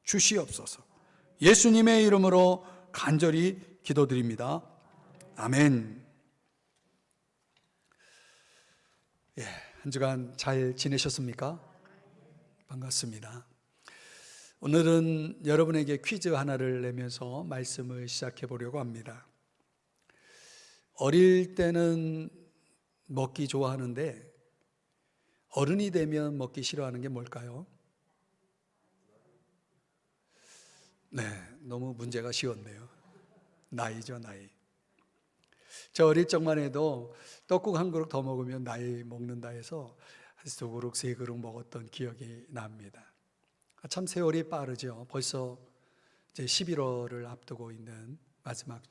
주시옵소서. 예수님의 이름으로 간절히 기도드립니다. 아멘. 한 주간 잘 지내셨습니까? 반갑습니다. 오늘은 여러분에게 퀴즈 하나를 내면서 말씀을 시작해 보려고 합니다. 어릴 때는 먹기 좋아하는데 어른이 되면 먹기 싫어하는 게 뭘까요? 네, 너무 문제가 쉬웠네요. 나이죠, 나이. 저 어릴 적만 해도 떡국 한 그릇 더 먹으면 나이 먹는다 해서 두 그릇, 세 그릇 먹었던 기억이 납니다. 참 세월이 빠르죠. 벌써 이제 11월을 앞두고 있는 마지막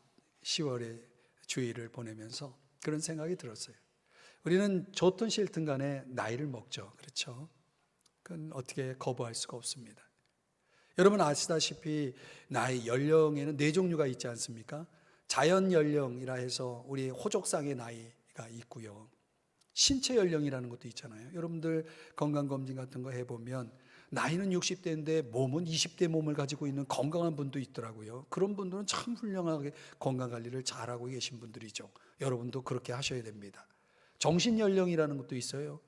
10월의 주일을 보내면서 그런 생각이 들었어요. 우리는 좋든 싫든 간에 나이를 먹죠. 그렇죠? 그건 어떻게 거부할 수가 없습니다. 여러분 아시다시피 나이, 연령에는 네 종류가 있지 않습니까? 자연 연령이라 해서 우리 호족상의 나이가 있고요. 신체 연령이라는 것도 있잖아요. 여러분들 건강검진 같은 거 해보면 나이는 60대인데 몸은 20대 몸을 가지고 있는 건강한 분도 있더라고요. 그런 분들은 참 훌륭하게 건강관리를 잘하고 계신 분들이죠. 여러분도 그렇게 하셔야 됩니다. 정신연령이라는 것도 있어요.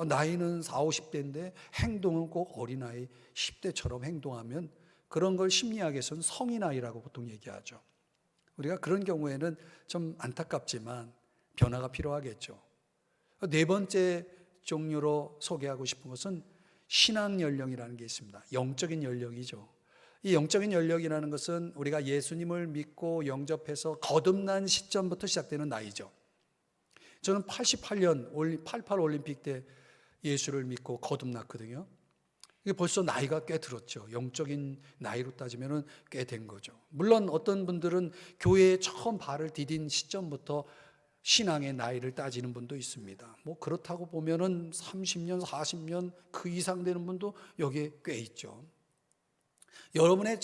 나이는 40, 50대인데 행동은 꼭 어린아이 10대처럼 행동하면 그런 걸 심리학에서는 성인아이라고 보통 얘기하죠. 우리가 그런 경우에는 좀 안타깝지만 변화가 필요하겠죠. 네 번째 종류로 소개하고 싶은 것은 신앙연령이라는 게 있습니다. 영적인 연령이죠. 이 영적인 연령이라는 것은 우리가 예수님을 믿고 영접해서 거듭난 시점부터 시작되는 나이죠. 저는 88년 88 올림픽 때 예수를 믿고 거듭났거든요. 이게 벌써 나이가 꽤 들었죠. 영적인 나이로 따지면 꽤 된 거죠. 물론 어떤 분들은 교회에 처음 발을 디딘 시점부터 신앙의 나이를 따지는 분도 있습니다. 뭐 그렇다고 보면은 30년, 40년 그 이상 되는 분도 여기에 꽤 있죠. 여러분의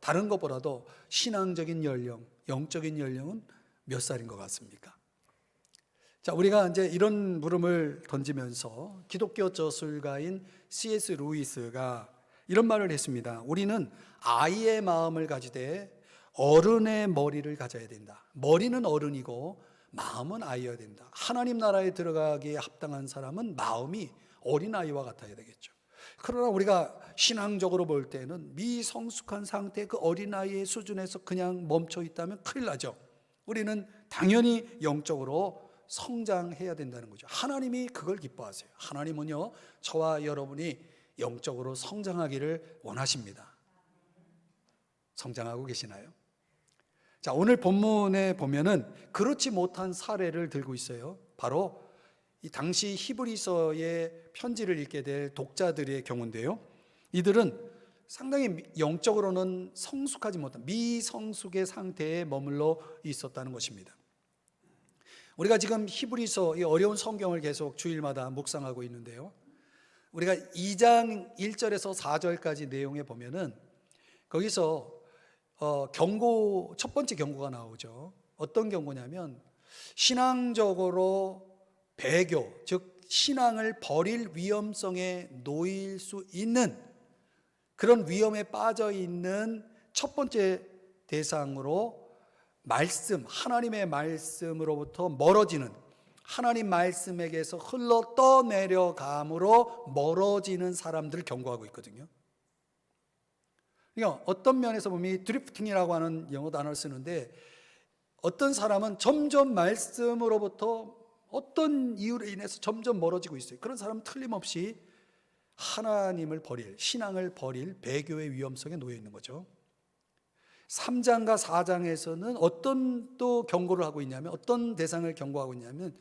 다른 것보다도 신앙적인 연령, 영적인 연령은 몇 살인 것 같습니까? 자, 우리가 이제 이런 물음을 던지면서 기독교 저술가인 C.S. 루이스가 이런 말을 했습니다. 우리는 아이의 마음을 가지되 어른의 머리를 가져야 된다. 머리는 어른이고 마음은 아이여야 된다. 하나님 나라에 들어가기에 합당한 사람은 마음이 어린아이와 같아야 되겠죠. 그러나 우리가 신앙적으로 볼 때는 미성숙한 상태 그 어린아이의 수준에서 그냥 멈춰 있다면 큰일 나죠. 우리는 당연히 영적으로 성장해야 된다는 거죠. 하나님이 그걸 기뻐하세요. 하나님은요, 저와 여러분이 영적으로 성장하기를 원하십니다. 성장하고 계시나요? 자, 오늘 본문에 보면은 그렇지 못한 사례를 들고 있어요. 바로 이 당시 히브리서의 편지를 읽게 될 독자들의 경우인데요. 이들은 상당히 영적으로는 성숙하지 못한 미성숙의 상태에 머물러 있었다는 것입니다. 우리가 지금 히브리서 이 어려운 성경을 계속 주일마다 묵상하고 있는데요. 우리가 2장 1절에서 4절까지 내용에 보면은 거기서 첫 번째 경고가 나오죠. 어떤 경고냐면 신앙적으로 배교, 즉 신앙을 버릴 위험성에 놓일 수 있는 그런 위험에 빠져 있는 첫 번째 대상으로 하나님의 말씀으로부터 멀어지는, 하나님 말씀에게서 흘러 떠내려감으로 멀어지는 사람들을 경고하고 있거든요. 그러니까 어떤 면에서 보면 이 드리프팅이라고 하는 영어 단어를 쓰는데 어떤 사람은 점점 말씀으로부터 어떤 이유로 인해서 점점 멀어지고 있어요. 그런 사람은 틀림없이 하나님을 버릴, 신앙을 버릴 배교의 위험성에 놓여 있는 거죠. 3장과 4장에서는 어떤 또 경고를 하고 있냐면, 어떤 대상을 경고하고 있냐면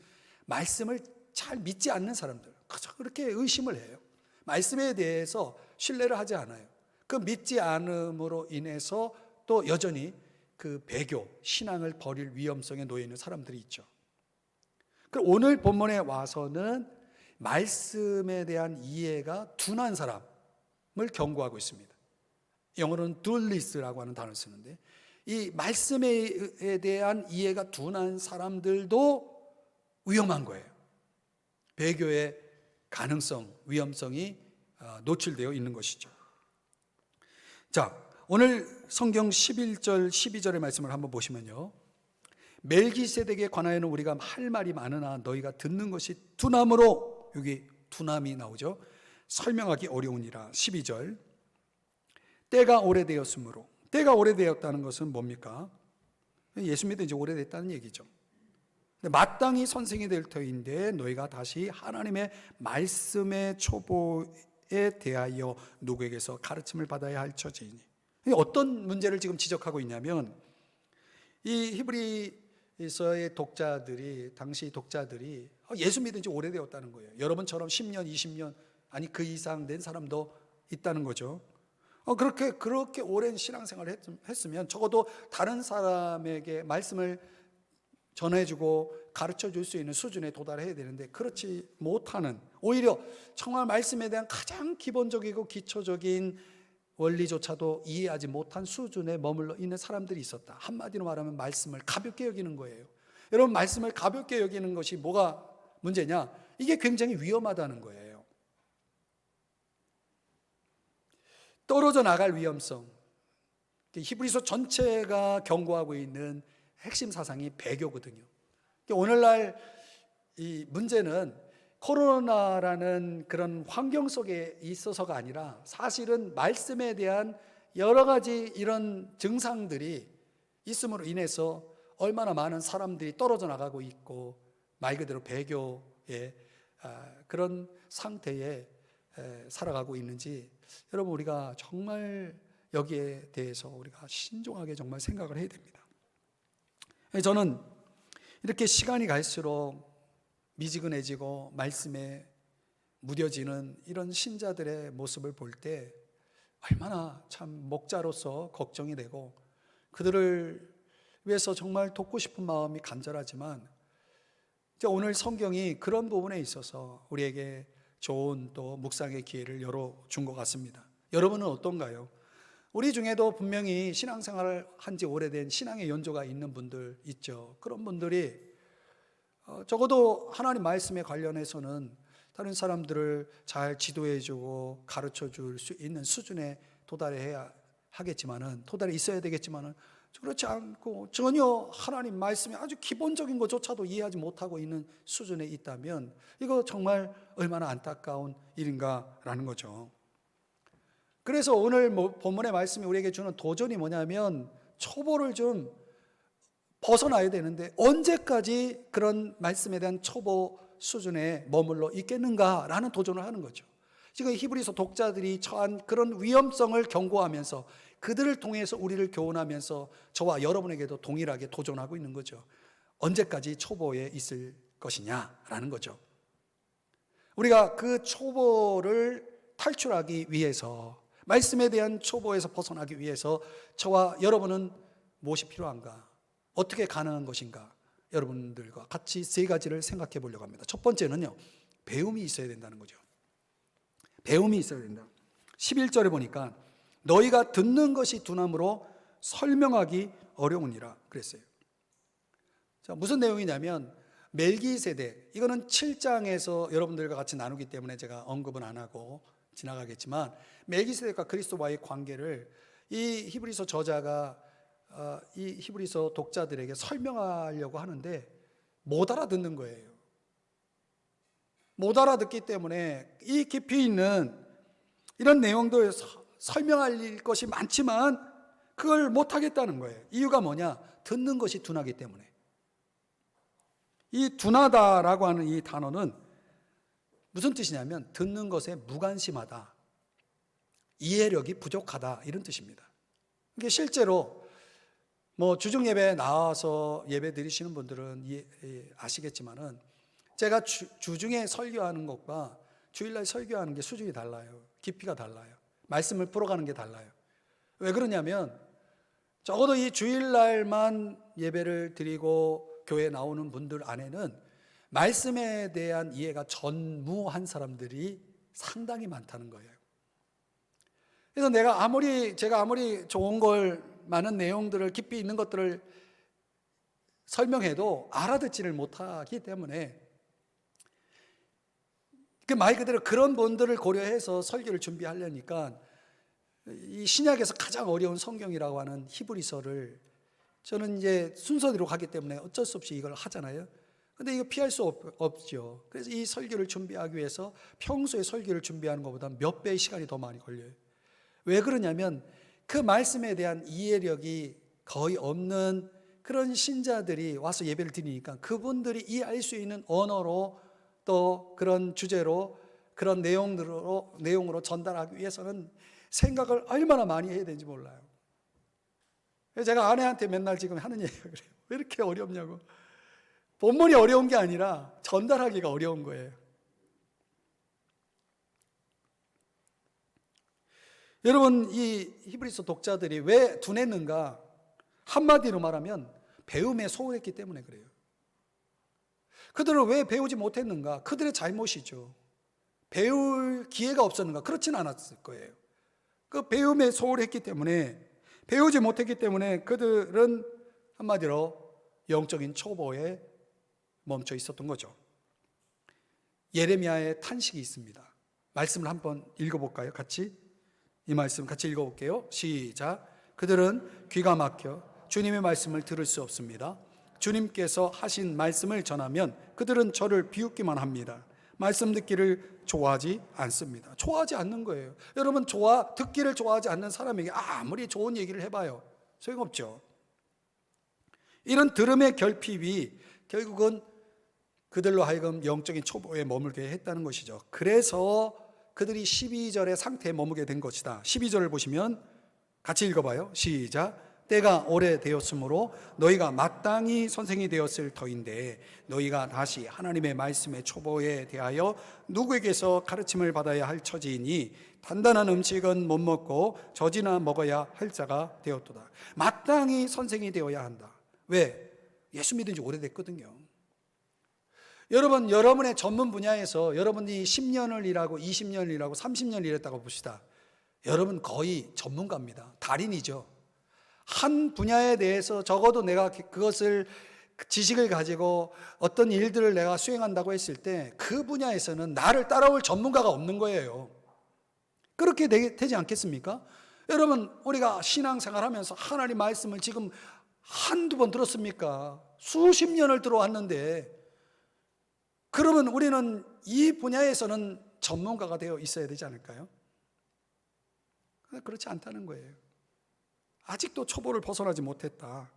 말씀을 잘 믿지 않는 사람들, 그렇게 의심을 해요. 말씀에 대해서 신뢰를 하지 않아요. 그 믿지 않음으로 인해서 또 여전히 그 배교, 신앙을 버릴 위험성에 놓여 있는 사람들이 있죠. 그럼 오늘 본문에 와서는 말씀에 대한 이해가 둔한 사람을 경고하고 있습니다. 영어로는 dualis라고 하는 단어를 쓰는데 이 말씀에 대한 이해가 둔한 사람들도 위험한 거예요. 배교의 가능성, 위험성이 노출되어 있는 것이죠. 자, 오늘 성경 11절 12절의 말씀을 한번 보시면요, 멜기세덱에 관하여는 우리가 할 말이 많으나 너희가 듣는 것이 둔함으로, 여기 둔함이 나오죠. 설명하기 어려우니라. 12절, 때가 오래되었으므로. 때가 오래되었다는 것은 뭡니까? 예수 믿은 지 오래됐다는 얘기죠. 마땅히 선생이 될 터인데 너희가 다시 하나님의 말씀의 초보에 대하여 누구에게서 가르침을 받아야 할 처지이니. 어떤 문제를 지금 지적하고 있냐면, 이 히브리서의 독자들이, 당시 독자들이 예수 믿은 지 오래되었다는 거예요. 여러분처럼 10년, 20년, 아니 그 이상 된 사람도 있다는 거죠. 그렇게 오랜 신앙생활을 했으면 적어도 다른 사람에게 말씀을 전해주고 가르쳐 줄 수 있는 수준에 도달해야 되는데, 그렇지 못하는, 오히려 정말 말씀에 대한 가장 기본적이고 기초적인 원리조차도 이해하지 못한 수준에 머물러 있는 사람들이 있었다. 한마디로 말하면 말씀을 가볍게 여기는 거예요. 여러분, 말씀을 가볍게 여기는 것이 뭐가 문제냐? 이게 굉장히 위험하다는 거예요. 떨어져 나갈 위험성, 히브리서 전체가 경고하고 있는 핵심 사상이 배교거든요. 오늘날 이 문제는 코로나라는 그런 환경 속에 있어서가 아니라, 사실은 말씀에 대한 여러 가지 이런 증상들이 있음으로 인해서 얼마나 많은 사람들이 떨어져 나가고 있고, 말 그대로 배교의 그런 상태에 살아가고 있는지, 여러분, 우리가 정말 여기에 대해서 우리가 신중하게 정말 생각을 해야 됩니다. 저는 이렇게 시간이 갈수록 미지근해지고 말씀에 무뎌지는 이런 신자들의 모습을 볼 때 얼마나 참 목자로서 걱정이 되고, 그들을 위해서 정말 돕고 싶은 마음이 간절하지만, 오늘 성경이 그런 부분에 있어서 우리에게 좋은 또 묵상의 기회를 열어준 것 같습니다. 여러분은 어떤가요? 우리 중에도 분명히 신앙생활을 한 지 오래된 신앙의 연조가 있는 분들 있죠. 그런 분들이 적어도 하나님 말씀에 관련해서는 다른 사람들을 잘 지도해주고 가르쳐줄 수 있는 수준에 도달해 있어야 되겠지만은, 그렇지 않고 전혀 하나님 말씀의 아주 기본적인 것조차도 이해하지 못하고 있는 수준에 있다면, 이거 정말 얼마나 안타까운 일인가라는 거죠. 그래서 오늘 본문의 말씀이 우리에게 주는 도전이 뭐냐면, 초보를 좀 벗어나야 되는데 언제까지 그런 말씀에 대한 초보 수준에 머물러 있겠는가라는 도전을 하는 거죠. 지금 히브리서 독자들이 처한 그런 위험성을 경고하면서, 그들을 통해서 우리를 교훈하면서 저와 여러분에게도 동일하게 도전하고 있는 거죠. 언제까지 초보에 있을 것이냐라는 거죠. 우리가 그 초보를 탈출하기 위해서, 말씀에 대한 초보에서 벗어나기 위해서 저와 여러분은 무엇이 필요한가? 어떻게 가능한 것인가? 여러분들과 같이 세 가지를 생각해 보려고 합니다. 첫 번째는요, 배움이 있어야 된다는 거죠. 배움이 있어야 된다. 11절에 보니까 너희가 듣는 것이 둔함으로 설명하기 어려우니라 그랬어요. 자, 무슨 내용이냐면, 멜기세덱, 이거는 7장에서 여러분들과 같이 나누기 때문에 제가 언급은 안 하고 지나가겠지만, 멜기세덱과 그리스도와의 관계를 이 히브리서 저자가 이 히브리서 독자들에게 설명하려고 하는데 못 알아듣는 거예요. 못 알아듣기 때문에 이 깊이 있는 이런 내용도 설명할 것이 많지만 그걸 못 하겠다는 거예요. 이유가 뭐냐? 듣는 것이 둔하기 때문에. 이 둔하다라고 하는 이 단어는 무슨 뜻이냐면, 듣는 것에 무관심하다, 이해력이 부족하다, 이런 뜻입니다. 이게 실제로 주중 예배에 나와서 예배 드리시는 분들은 아시겠지만은, 제가 주중에 설교하는 것과 주일날 설교하는 게 수준이 달라요. 깊이가 달라요. 말씀을 풀어가는 게 달라요. 왜 그러냐면, 적어도 이 주일날만 예배를 드리고 교회에 나오는 분들 안에는 말씀에 대한 이해가 전무한 사람들이 상당히 많다는 거예요. 그래서 제가 아무리 좋은 걸, 많은 내용들을, 깊이 있는 것들을 설명해도 알아듣지를 못하기 때문에, 그 말 그대로 그런 분들을 고려해서 설교를 준비하려니까 이 신약에서 가장 어려운 성경이라고 하는 히브리서를 저는 이제 순서대로 가기 때문에 어쩔 수 없이 이걸 하잖아요. 근데 이거 피할 수 없죠. 그래서 이 설교를 준비하기 위해서 평소에 설교를 준비하는 것보다 몇 배의 시간이 더 많이 걸려요. 왜 그러냐면 그 말씀에 대한 이해력이 거의 없는 그런 신자들이 와서 예배를 드리니까 그분들이 이해할 수 있는 언어로 또 그런 주제로 그런 내용으로 전달하기 위해서는 생각을 얼마나 많이 해야 되는지 몰라요. 제가 아내한테 맨날 지금 하는 얘기가 그래요. 왜 이렇게 어렵냐고. 본문이 어려운 게 아니라 전달하기가 어려운 거예요. 여러분, 이 히브리서 독자들이 왜 둔했는가? 한마디로 말하면 배움에 소홀했기 때문에 그래요. 그들은 왜 배우지 못했는가? 그들의 잘못이죠. 배울 기회가 없었는가? 그렇지는 않았을 거예요. 그 배움에 소홀했기 때문에, 배우지 못했기 때문에 그들은 한마디로 영적인 초보에 멈춰 있었던 거죠. 예레미야의 탄식이 있습니다. 말씀을 한번 읽어볼까요? 같이 이 말씀 같이 읽어볼게요. 시작. 그들은 귀가 막혀 주님의 말씀을 들을 수 없습니다. 주님께서 하신 말씀을 전하면 그들은 저를 비웃기만 합니다. 말씀 듣기를 좋아하지 않습니다. 좋아하지 않는 거예요. 여러분, 듣기를 좋아하지 않는 사람에게 아무리 좋은 얘기를 해봐요, 소용없죠. 이런 들음의 결핍이 결국은 그들로 하여금 영적인 초보에 머물게 했다는 것이죠. 그래서 그들이 12절의 상태에 머물게 된 것이다. 12절을 보시면 같이 읽어봐요. 시작. 때가 오래되었으므로 너희가 마땅히 선생이 되었을 터인데 너희가 다시 하나님의 말씀의 초보에 대하여 누구에게서 가르침을 받아야 할 처지이니 단단한 음식은 못 먹고 젖이나 먹어야 할 자가 되었도다. 마땅히 선생이 되어야 한다. 왜? 예수 믿은 지 오래됐거든요. 여러분, 여러분의 전문 분야에서 여러분이 10년을 일하고 20년을 일하고 30년을 일했다고 봅시다. 여러분 거의 전문가입니다. 달인이죠. 한 분야에 대해서 적어도 내가 그것을 지식을 가지고 어떤 일들을 내가 수행한다고 했을 때 그 분야에서는 나를 따라올 전문가가 없는 거예요. 그렇게 되지 않겠습니까? 여러분, 우리가 신앙생활하면서 하나님 말씀을 지금 한두 번 들었습니까? 수십 년을 들어왔는데 그러면 우리는 이 분야에서는 전문가가 되어 있어야 되지 않을까요? 그렇지 않다는 거예요. 아직도 초보를 벗어나지 못했다.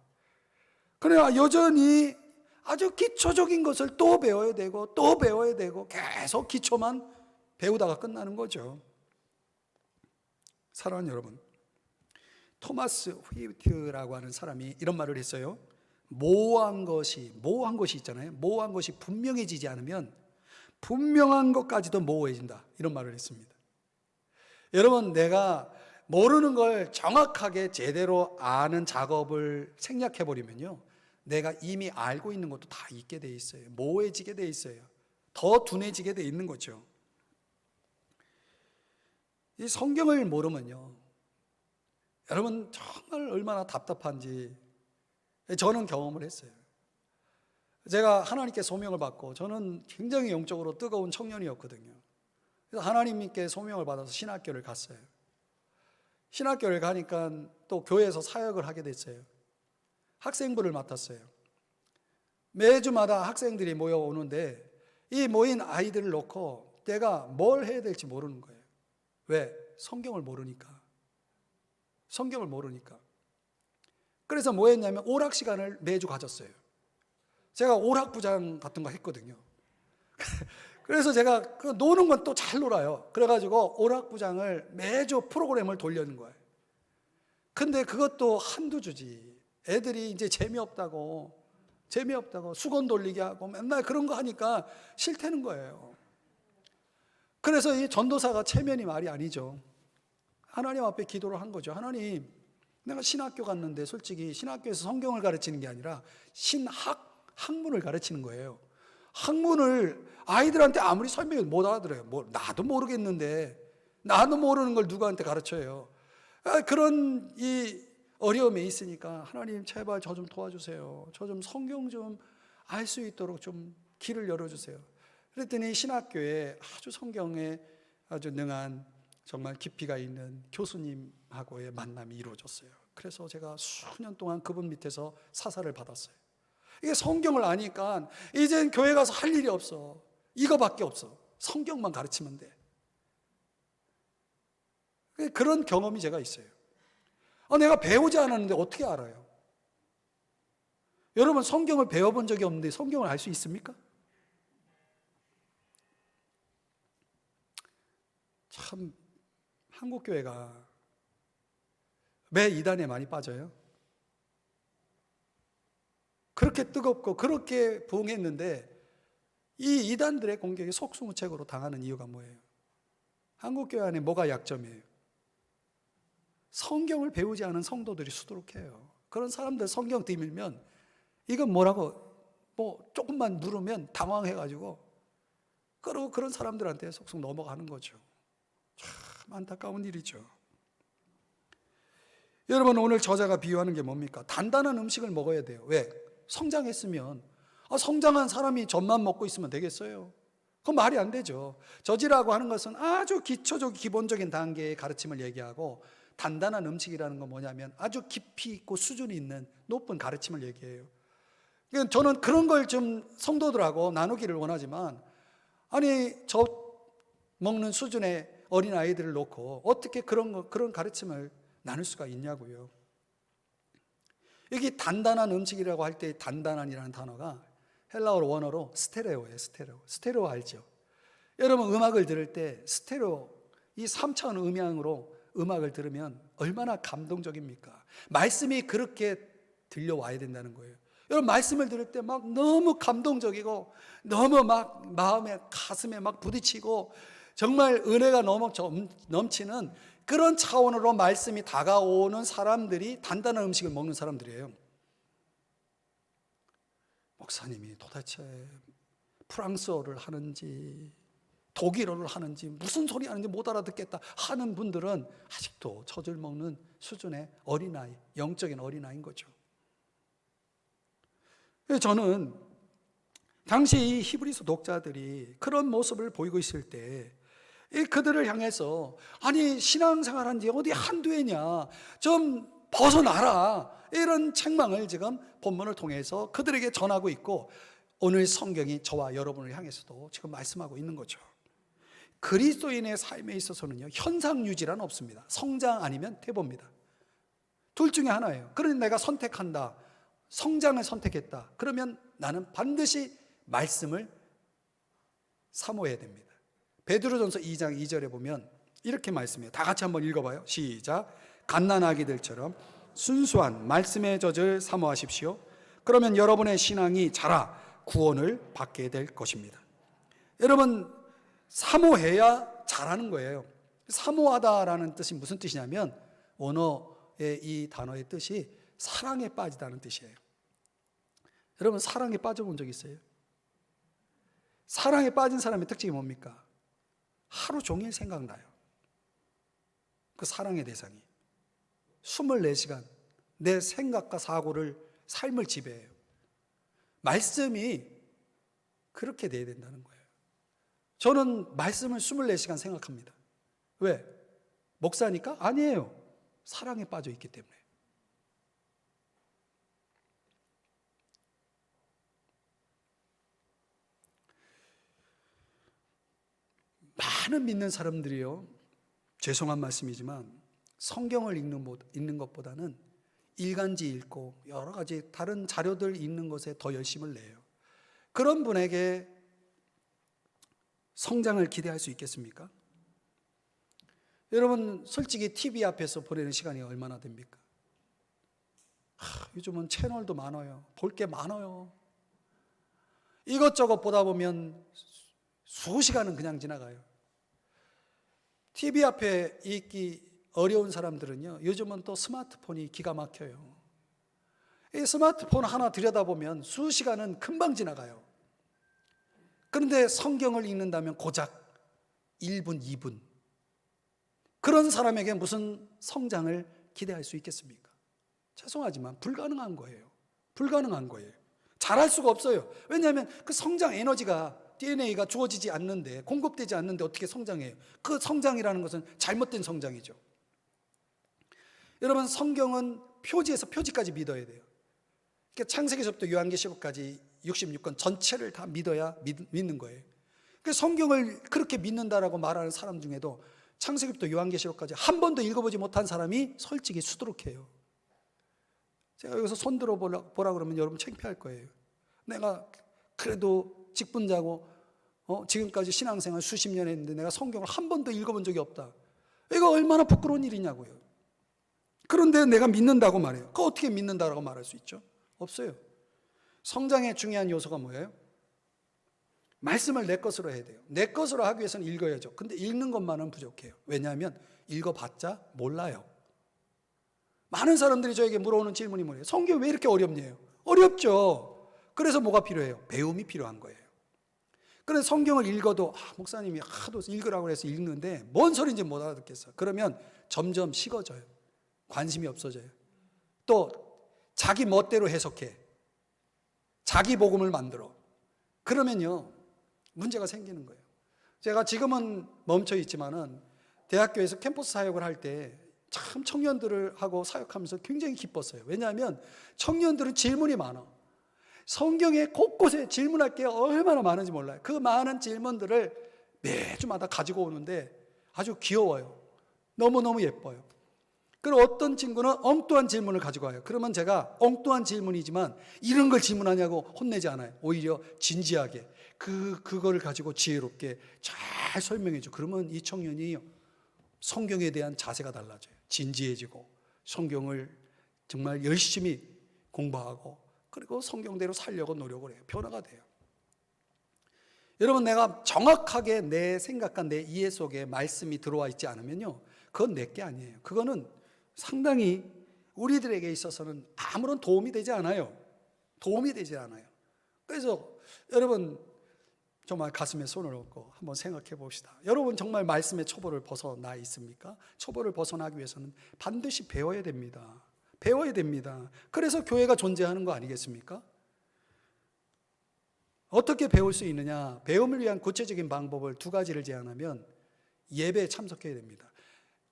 그래야 여전히 아주 기초적인 것을 또 배워야 되고 또 배워야 되고 계속 기초만 배우다가 끝나는 거죠. 사랑하는 여러분, 토마스 휘트라고 하는 사람이 이런 말을 했어요. 모호한 것이 있잖아요. 모호한 것이 분명해지지 않으면 분명한 것까지도 모호해진다. 이런 말을 했습니다. 여러분, 내가 모르는 걸 정확하게 제대로 아는 작업을 생략해버리면요, 내가 이미 알고 있는 것도 다 잊게 돼 있어요. 모호해지게 돼 있어요. 더 둔해지게 돼 있는 거죠. 이 성경을 모르면요, 여러분 정말 얼마나 답답한지 저는 경험을 했어요. 제가 하나님께 소명을 받고 저는 굉장히 영적으로 뜨거운 청년이었거든요. 그래서 하나님께 소명을 받아서 신학교를 갔어요. 신학교를 가니까 또 교회에서 사역을 하게 됐어요. 학생부를 맡았어요. 매주마다 학생들이 모여오는데 이 모인 아이들을 놓고 내가 뭘 해야 될지 모르는 거예요. 왜? 성경을 모르니까. 그래서 뭐 했냐면 오락 시간을 매주 가졌어요. 제가 오락부장 같은 거 했거든요. 그래서 제가 그 노는 건 또 잘 놀아요. 그래가지고 오락부장을 매주 프로그램을 돌려는 거예요. 근데 그것도 한두 주지. 애들이 이제 재미없다고 수건 돌리게 하고 맨날 그런 거 하니까 싫다는 거예요. 그래서 이 전도사가 체면이 말이 아니죠. 하나님 앞에 기도를 한 거죠. 하나님, 내가 신학교 갔는데 솔직히 신학교에서 성경을 가르치는 게 아니라 학문을 가르치는 거예요. 학문을 아이들한테 아무리 설명해도 못 알아들어요. 나도 모르겠는데 나도 모르는 걸 누구한테 가르쳐요. 그런 이 어려움에 있으니까 하나님 제발 저 좀 도와주세요. 저 좀 성경 좀 알 수 있도록 좀 길을 열어주세요. 그랬더니 신학교에 아주 성경에 아주 능한 정말 깊이가 있는 교수님하고의 만남이 이루어졌어요. 그래서 제가 수년 동안 그분 밑에서 사사를 받았어요. 이게 성경을 아니까 이젠 교회 가서 할 일이 없어. 이거밖에 없어. 성경만 가르치면 돼. 그런 경험이 제가 있어요. 내가 배우지 않았는데 어떻게 알아요? 여러분, 성경을 배워본 적이 없는데 성경을 알 수 있습니까? 참 한국교회가 왜 이단에 많이 빠져요? 그렇게 뜨겁고 그렇게 부흥했는데 이 이단들의 공격이 속수무책으로 당하는 이유가 뭐예요? 한국교회 안에 뭐가 약점이에요? 성경을 배우지 않은 성도들이 수두룩해요. 그런 사람들 성경 뒤밀면 이건 뭐라고 조금만 누르면 당황해가지고 그러고 그런 사람들한테 속속 넘어가는 거죠. 참 안타까운 일이죠. 여러분, 오늘 저자가 비유하는 게 뭡니까? 단단한 음식을 먹어야 돼요. 왜? 성장했으면 성장한 사람이 젖만 먹고 있으면 되겠어요? 그건 말이 안 되죠. 저지라고 하는 것은 아주 기초적 기본적인 단계의 가르침을 얘기하고 단단한 음식이라는 건 뭐냐면 아주 깊이 있고 수준이 있는 높은 가르침을 얘기해요. 그러니까 저는 그런 걸 좀 성도들하고 나누기를 원하지만 저 먹는 수준의 어린아이들을 놓고 어떻게 그런 가르침을 나눌 수가 있냐고요. 여기 단단한 음식이라고 할 때 단단한이라는 단어가 헬라어 원어로 스테레오예요. 스테레오 알죠? 여러분, 음악을 들을 때 스테레오, 이 3차원 음향으로 음악을 들으면 얼마나 감동적입니까? 말씀이 그렇게 들려와야 된다는 거예요. 여러분, 말씀을 들을 때 막 너무 감동적이고 너무 막 마음에 가슴에 막 부딪히고 정말 은혜가 넘치는 그런 차원으로 말씀이 다가오는 사람들이 단단한 음식을 먹는 사람들이에요. 목사님이 도대체 프랑스어를 하는지 독일어를 하는지 무슨 소리 하는지 못 알아듣겠다 하는 분들은 아직도 젖을 먹는 수준의 어린아이, 영적인 어린아이인 거죠. 저는 당시 이 히브리서 독자들이 그런 모습을 보이고 있을 때 그들을 향해서 신앙생활한 지 어디 한두 해냐, 좀 벗어나라, 이런 책망을 지금 본문을 통해서 그들에게 전하고 있고 오늘 성경이 저와 여러분을 향해서도 지금 말씀하고 있는 거죠. 그리스도인의 삶에 있어서는요, 현상 유지란 없습니다. 성장 아니면 퇴보입니다. 둘 중에 하나예요. 그러니 내가 선택한다, 성장을 선택했다, 그러면 나는 반드시 말씀을 사모해야 됩니다. 베드로전서 2장 2절에 보면 이렇게 말씀해요. 다 같이 한번 읽어봐요. 시작. 갓난아기들처럼 순수한 말씀의 젖을 사모하십시오. 그러면 여러분의 신앙이 자라 구원을 받게 될 것입니다. 여러분, 사모해야 자라는 거예요. 사모하다라는 뜻이 무슨 뜻이냐면 원어의 이 단어의 뜻이 사랑에 빠지다는 뜻이에요. 여러분, 사랑에 빠져본 적 있어요? 사랑에 빠진 사람의 특징이 뭡니까? 하루 종일 생각나요. 그 사랑의 대상이 24시간 내 생각과 사고를, 삶을 지배해요. 말씀이 그렇게 돼야 된다는 거예요. 저는 말씀을 24시간 생각합니다. 왜? 목사니까? 아니에요. 사랑에 빠져 있기 때문에. 많은 믿는 사람들이요, 죄송한 말씀이지만 성경을 읽는 것보다는 일간지 읽고 여러 가지 다른 자료들 읽는 것에 더 열심을 내요. 그런 분에게 성장을 기대할 수 있겠습니까? 여러분, 솔직히 TV 앞에서 보내는 시간이 얼마나 됩니까? 요즘은 채널도 많아요. 볼 게 많아요. 이것저것 보다 보면 수시간은 그냥 지나가요. TV 앞에 있기 어려운 사람들은요, 요즘은 또 스마트폰이 기가 막혀요. 이 스마트폰 하나 들여다보면 수시간은 금방 지나가요. 그런데 성경을 읽는다면 고작 1분, 2분. 그런 사람에게 무슨 성장을 기대할 수 있겠습니까? 죄송하지만 불가능한 거예요. 불가능한 거예요. 잘할 수가 없어요. 왜냐하면 그 성장 에너지가 DNA가 주어지지 않는데, 공급되지 않는데 어떻게 성장해요? 그 성장이라는 것은 잘못된 성장이죠. 여러분, 성경은 표지에서 표지까지 믿어야 돼요. 그러니까 창세기서부터 요한계시록까지 66권 전체를 다 믿어야 믿는 거예요. 그 성경을 그렇게 믿는다라고 말하는 사람 중에도 창세기부터 요한계시록까지 한 번도 읽어보지 못한 사람이 솔직히 수두룩해요. 제가 여기서 손들어 보라 그러면 여러분 창피할 거예요. 내가 그래도 직분자고 지금까지 신앙생활 수십 년 했는데 내가 성경을 한 번도 읽어본 적이 없다. 이거 얼마나 부끄러운 일이냐고요. 그런데 내가 믿는다고 말해요. 그거 어떻게 믿는다라고 말할 수 있죠? 없어요. 성장의 중요한 요소가 뭐예요? 말씀을 내 것으로 해야 돼요. 내 것으로 하기 위해서는 읽어야죠. 근데 읽는 것만은 부족해요. 왜냐하면 읽어봤자 몰라요. 많은 사람들이 저에게 물어오는 질문이 뭐예요? 성경이 왜 이렇게 어렵냐요? 어렵죠. 그래서 뭐가 필요해요? 배움이 필요한 거예요. 그래서 성경을 읽어도 목사님이 하도 읽으라고 해서 읽는데 뭔 소리인지 못 알아듣겠어. 그러면 점점 식어져요. 관심이 없어져요. 또 자기 멋대로 해석해. 자기 복음을 만들어. 그러면요 문제가 생기는 거예요. 제가 지금은 멈춰 있지만은 대학교에서 캠퍼스 사역을 할 때 참 청년들을 하고 사역하면서 굉장히 기뻤어요. 왜냐하면 청년들은 질문이 많아. 성경에 곳곳에 질문할 게 얼마나 많은지 몰라요. 그 많은 질문들을 매주마다 가지고 오는데 아주 귀여워요. 너무너무 예뻐요. 그리고 어떤 친구는 엉뚱한 질문을 가지고 와요. 그러면 제가 엉뚱한 질문이지만 이런 걸 질문하냐고 혼내지 않아요. 오히려 진지하게 그거를 가지고 지혜롭게 잘 설명해 줘. 그러면 이 청년이 성경에 대한 자세가 달라져요. 진지해지고 성경을 정말 열심히 공부하고 그리고 성경대로 살려고 노력을 해요. 변화가 돼요. 여러분, 내가 정확하게 내 생각과 내 이해 속에 말씀이 들어와 있지 않으면요 그건 내게 아니에요. 그거는 상당히 우리들에게 있어서는 아무런 도움이 되지 않아요. 도움이 되지 않아요. 그래서 여러분 정말 가슴에 손을 얹고 한번 생각해 봅시다. 여러분 정말 말씀의 초보를 벗어나 있습니까? 초보를 벗어나기 위해서는 반드시 배워야 됩니다. 배워야 됩니다. 그래서 교회가 존재하는 거 아니겠습니까? 어떻게 배울 수 있느냐? 배움을 위한 구체적인 방법을 두 가지를 제안하면 예배에 참석해야 됩니다.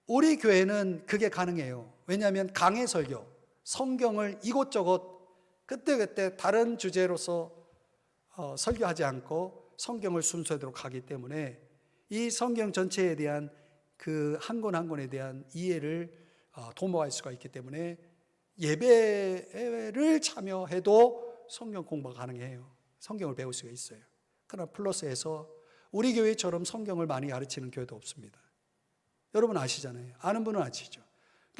우리 교회는 그게 가능해요. 왜냐하면 강해 설교, 성경을 이곳저곳 그때그때 다른 주제로서 설교하지 않고 성경을 순서대로 가기 때문에 이 성경 전체에 대한 그 한 권 한 권에 대한 이해를 도모할 수가 있기 때문에 예배를 참여해도 성경 공부가 가능해요. 성경을 배울 수가 있어요. 그러나 플러스해서 우리 교회처럼 성경을 많이 가르치는 교회도 없습니다. 여러분 아시잖아요. 아는 분은 아시죠.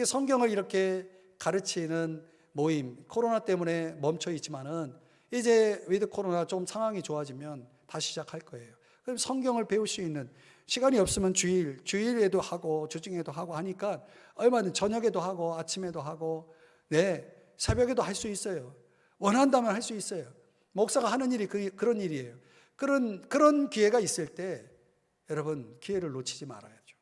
성경을 이렇게 가르치는 모임, 코로나 때문에 멈춰 있지만은 이제 위드 코로나 좀 상황이 좋아지면 다시 시작할 거예요. 그럼 성경을 배울 수 있는 시간이 없으면 주일에도 하고 주중에도 하고 하니까 얼마든 저녁에도 하고 아침에도 하고 새벽에도 할 수 있어요. 원한다면 할 수 있어요. 목사가 하는 일이 그런 일이에요. 그런 기회가 있을 때 여러분 기회를 놓치지 말아야죠.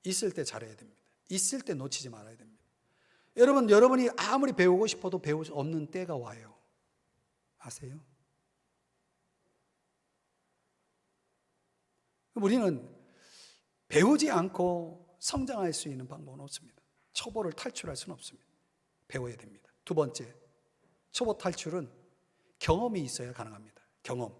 있을 때 잘해야 됩니다. 있을 때 놓치지 말아야 됩니다. 여러분이 아무리 배우고 싶어도 배울 수 없는 때가 와요. 아세요? 우리는 배우지 않고 성장할 수 있는 방법은 없습니다. 초보를 탈출할 수는 없습니다. 배워야 됩니다. 두 번째, 초보 탈출은 경험이 있어야 가능합니다. 경험.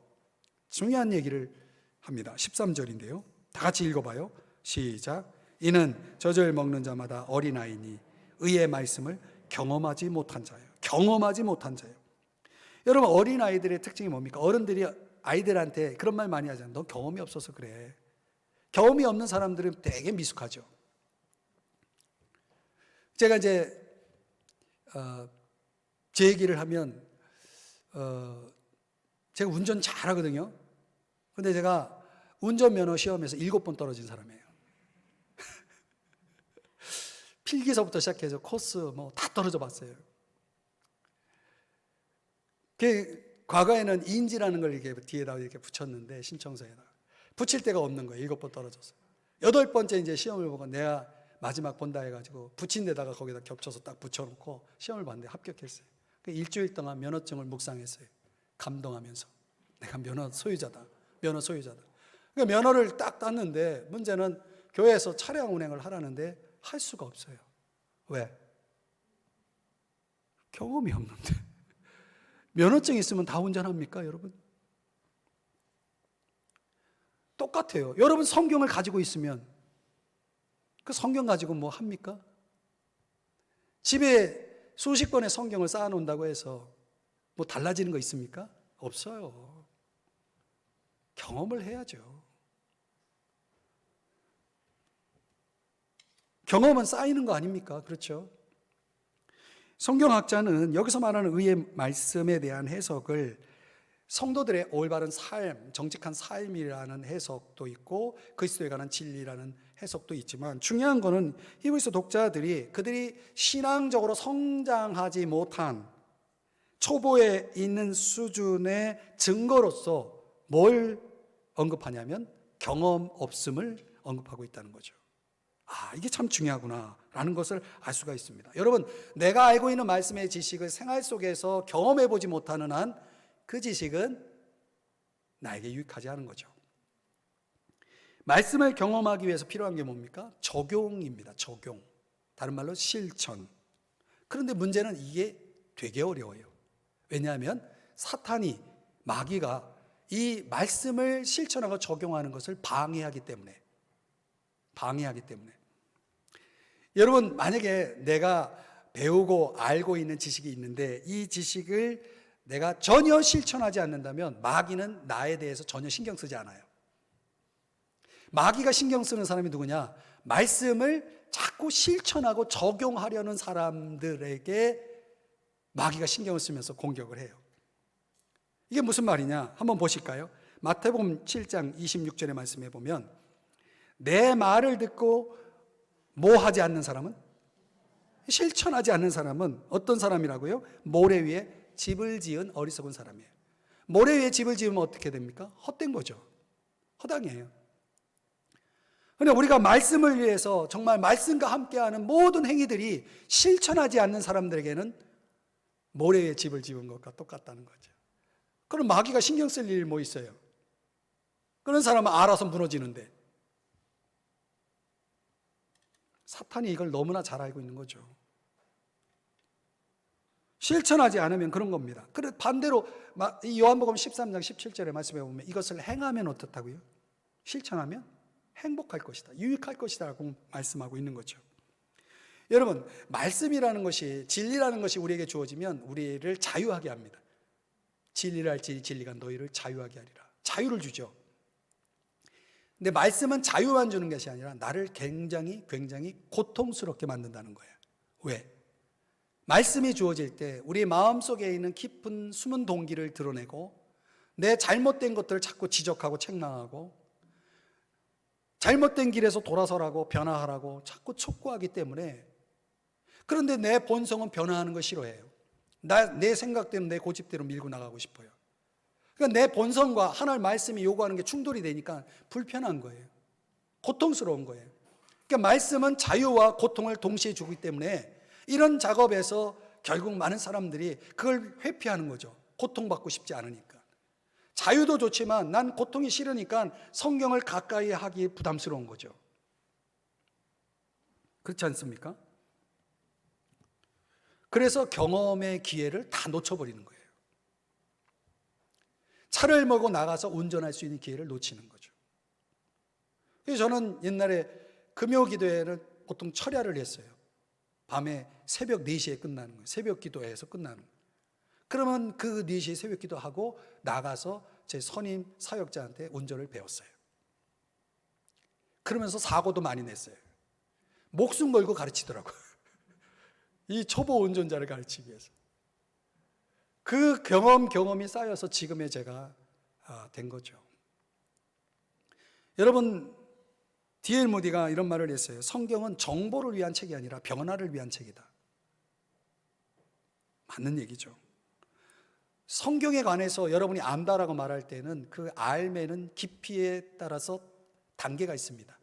중요한 얘기를 합니다. 13절인데요. 다 같이 읽어봐요. 시작. 이는 젖을 먹는 자마다 어린아이니 의의 말씀을 경험하지 못한 자예요. 경험하지 못한 자예요. 여러분 어린아이들의 특징이 뭡니까? 어른들이 아이들한테 그런 말 많이 하잖아요. 너 경험이 없어서 그래. 경험이 없는 사람들은 되게 미숙하죠. 제가 이제 제 얘기를 하면 제가 운전 잘하거든요. 근데 제가 운전면허 시험에서 7번 떨어진 사람이에요. 필기서부터 시작해서 코스 다 떨어져 봤어요. 과거에는 인지라는 걸 이렇게 뒤에다 이렇게 붙였는데 신청서에다 붙일 데가 없는 거예요. 7번 떨어졌어요. 8번째 이제 시험을 보고 내가 마지막 본다 해가지고 붙인 데다가 거기다 겹쳐서 딱 붙여놓고 시험을 봤는데 합격했어요. 일주일 동안 면허증을 묵상했어요. 감동하면서. 내가 면허 소유자다. 면허 소유자다. 그러니까 면허를 딱 땄는데 문제는 교회에서 차량 운행을 하라는데 할 수가 없어요. 왜? 경험이 없는데. 면허증 있으면 다 운전합니까, 여러분? 똑같아요. 여러분 성경을 가지고 있으면 그 성경 가지고 뭐 합니까? 집에 수십 권의 성경을 쌓아놓는다고 해서 뭐 달라지는 거 있습니까? 없어요. 경험을 해야죠. 경험은 쌓이는 거 아닙니까? 그렇죠? 성경학자는 여기서 말하는 의의 말씀에 대한 해석을 성도들의 올바른 삶, 정직한 삶이라는 해석도 있고 그리스도에 관한 진리라는 해석도 있지만 중요한 거는 히브리서 독자들이 그들이 신앙적으로 성장하지 못한 초보에 있는 수준의 증거로서 뭘 언급하냐면 경험 없음을 언급하고 있다는 거죠. 이게 참 중요하구나라는 것을 알 수가 있습니다. 여러분, 내가 알고 있는 말씀의 지식을 생활 속에서 경험해 보지 못하는 한 그 지식은 나에게 유익하지 않은 거죠. 말씀을 경험하기 위해서 필요한 게 뭡니까? 적용입니다. 적용. 다른 말로 실천. 그런데 문제는 이게 되게 어려워요. 왜냐하면 사탄이, 마귀가 이 말씀을 실천하고 적용하는 것을 방해하기 때문에. 여러분, 만약에 내가 배우고 알고 있는 지식이 있는데 이 지식을 내가 전혀 실천하지 않는다면 마귀는 나에 대해서 전혀 신경 쓰지 않아요. 마귀가 신경 쓰는 사람이 누구냐? 말씀을 자꾸 실천하고 적용하려는 사람들에게 마귀가 신경을 쓰면서 공격을 해요. 이게 무슨 말이냐? 한번 보실까요? 마태복음 7장 26절의 말씀에 보면 내 말을 듣고 뭐 하지 않는 사람은? 실천하지 않는 사람은 어떤 사람이라고요? 모래 위에 집을 지은 어리석은 사람이에요. 모래 위에 집을 지으면 어떻게 됩니까? 헛된 거죠. 허당이에요. 그런데 우리가 말씀을 위해서 정말 말씀과 함께하는 모든 행위들이 실천하지 않는 사람들에게는 모래 위에 집을 지은 것과 똑같다는 거죠. 그럼 마귀가 신경 쓸 일 뭐 있어요? 그런 사람은 알아서 무너지는데 사탄이 이걸 너무나 잘 알고 있는 거죠. 실천하지 않으면 그런 겁니다. 그런데 반대로 요한복음 13장 17절의 말씀에 보면 이것을 행하면 어떻다고요? 실천하면 행복할 것이다, 유익할 것이다 라고 말씀하고 있는 거죠. 여러분, 말씀이라는 것이, 진리라는 것이 우리에게 주어지면 우리를 자유하게 합니다. 진리를 알지 진리가 너희를 자유하게 하리라. 자유를 주죠. 근데 말씀은 자유만 주는 것이 아니라 나를 굉장히 고통스럽게 만든다는 거예요. 왜? 말씀이 주어질 때 우리 마음속에 있는 깊은 숨은 동기를 드러내고 내 잘못된 것들을 자꾸 지적하고 책망하고 잘못된 길에서 돌아서라고 변화하라고 자꾸 촉구하기 때문에, 그런데 내 본성은 변화하는 걸 싫어해요. 내 생각대로 내 고집대로 밀고 나가고 싶어요. 그러니까 내 본성과 하나님 말씀이 요구하는 게 충돌이 되니까 불편한 거예요. 고통스러운 거예요. 그러니까 말씀은 자유와 고통을 동시에 주기 때문에 이런 작업에서 결국 많은 사람들이 그걸 회피하는 거죠. 고통받고 싶지 않으니까. 자유도 좋지만 난 고통이 싫으니까 성경을 가까이 하기 부담스러운 거죠. 그렇지 않습니까? 그래서 경험의 기회를 다 놓쳐버리는 거예요. 차를 몰고 나가서 운전할 수 있는 기회를 놓치는 거죠. 그래서 저는 옛날에 금요기도회를 보통 철야를 했어요. 밤에 새벽 4시에 끝나는 거예요. 새벽 기도회에서 끝나는 거예요. 그러면 그 4시에 새벽 기도하고 나가서 제 선임 사역자한테 운전을 배웠어요. 그러면서 사고도 많이 냈어요. 목숨 걸고 가르치더라고요. 이 초보 운전자를 가르치기 위해서. 그 경험이 쌓여서 지금의 제가 된 거죠. 여러분, D.L. 모디가 이런 말을 했어요. 성경은 정보를 위한 책이 아니라 변화를 위한 책이다. 맞는 얘기죠. 성경에 관해서 여러분이 안다라고 말할 때는 그 알매는 깊이에 따라서 단계가 있습니다.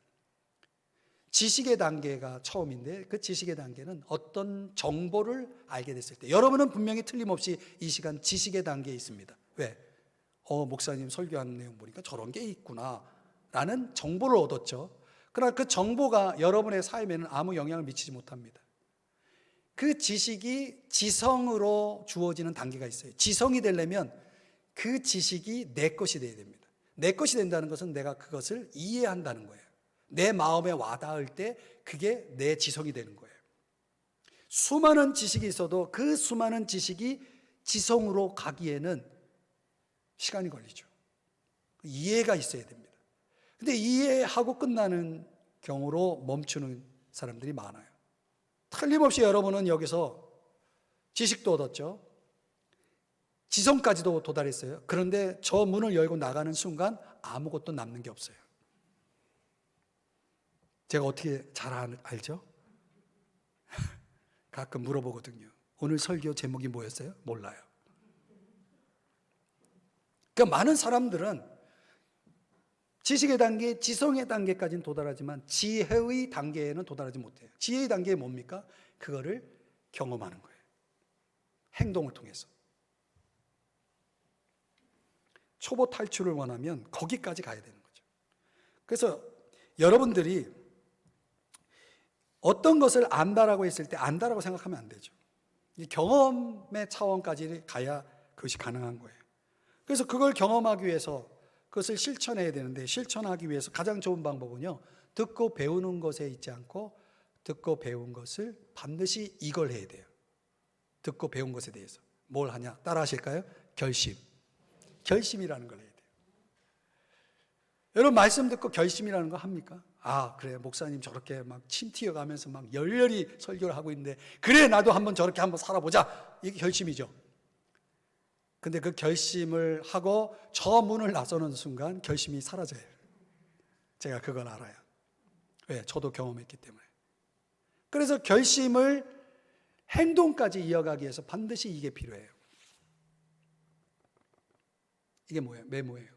지식의 단계가 처음인데 그 지식의 단계는 어떤 정보를 알게 됐을 때, 여러분은 분명히 틀림없이 이 시간 지식의 단계에 있습니다. 왜? 목사님 설교하는 내용 보니까 저런 게 있구나 라는 정보를 얻었죠. 그러나 그 정보가 여러분의 삶에는 아무 영향을 미치지 못합니다. 그 지식이 지성으로 주어지는 단계가 있어요. 지성이 되려면 그 지식이 내 것이 되어야 됩니다. 내 것이 된다는 것은 내가 그것을 이해한다는 거예요. 내 마음에 와닿을 때 그게 내 지성이 되는 거예요. 수많은 지식이 있어도 그 수많은 지식이 지성으로 가기에는 시간이 걸리죠. 이해가 있어야 됩니다. 근데 이해하고 끝나는 경우로 멈추는 사람들이 많아요. 틀림없이 여러분은 여기서 지식도 얻었죠. 지성까지도 도달했어요. 그런데 저 문을 열고 나가는 순간 아무것도 남는 게 없어요. 제가 어떻게 잘 알죠? 가끔 물어보거든요. 오늘 설교 제목이 뭐였어요? 몰라요. 그러니까 많은 사람들은 지식의 단계, 지성의 단계까지는 도달하지만 지혜의 단계에는 도달하지 못해요. 지혜의 단계가 뭡니까? 그거를 경험하는 거예요. 행동을 통해서. 초보 탈출을 원하면 거기까지 가야 되는 거죠. 그래서 여러분들이 어떤 것을 안다라고 했을 때 안다라고 생각하면 안 되죠. 경험의 차원까지 가야 그것이 가능한 거예요. 그래서 그걸 경험하기 위해서 그것을 실천해야 되는데, 실천하기 위해서 가장 좋은 방법은요, 듣고 배우는 것에 있지 않고 듣고 배운 것을 반드시 이걸 해야 돼요. 듣고 배운 것에 대해서 뭘 하냐? 따라 하실까요? 결심이라는 걸 해야 돼요. 여러분, 말씀 듣고 결심이라는 거 합니까? 아, 그래, 목사님 저렇게 막 침 튀어가면서 막 열렬히 설교를 하고 있는데, 그래, 나도 한번 저렇게 한번 살아보자. 이게 결심이죠. 근데 그 결심을 하고 저 문을 나서는 순간 결심이 사라져요. 제가 그걸 알아요. 왜? 저도 경험했기 때문에. 그래서 결심을 행동까지 이어가기 위해서 반드시 이게 필요해요. 이게 뭐예요? 메모예요.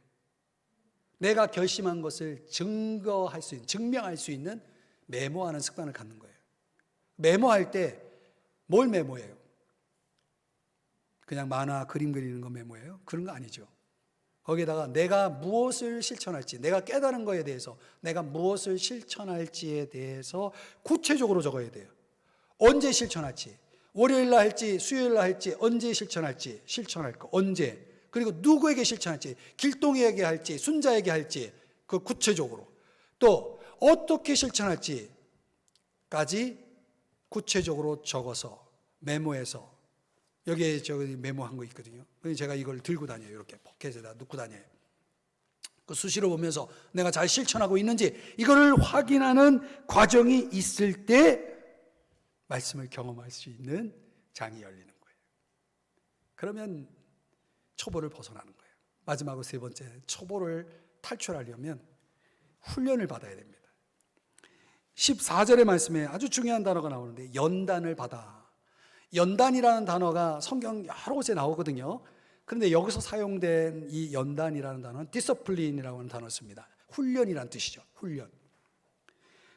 내가 결심한 것을 증거할 수 있는, 증명할 수 있는 메모하는 습관을 갖는 거예요. 메모할 때 뭘 메모해요? 그냥 만화 그림 그리는 거 메모예요? 그런 거 아니죠. 거기에다가 내가 무엇을 실천할지, 내가 깨달은 거에 대해서 내가 무엇을 실천할지에 대해서 구체적으로 적어야 돼요. 언제 실천할지, 월요일날 할지 수요일날 할지, 언제 실천할지, 실천할 거 언제, 그리고 누구에게 실천할지, 길동이에게 할지 순자에게 할지, 그 구체적으로, 또 어떻게 실천할지까지 구체적으로 적어서 메모해서, 여기에 저기 메모한 거 있거든요. 제가 이걸 들고 다녀요. 이렇게 포켓에다 넣고 다녀요. 그 수시로 보면서 내가 잘 실천하고 있는지 이거를 확인하는 과정이 있을 때 말씀을 경험할 수 있는 장이 열리는 거예요. 그러면 초보를 벗어나는 거예요. 마지막으로 세 번째, 초보를 탈출하려면 훈련을 받아야 됩니다. 14절의 말씀에 아주 중요한 단어가 나오는데, 연단을 받아. 연단이라는 단어가 성경 여러 곳에 나오거든요. 그런데 여기서 사용된 이 연단이라는 단어는 디서플린이라고 하는 단어를 씁니다. 훈련이라는 뜻이죠. 훈련.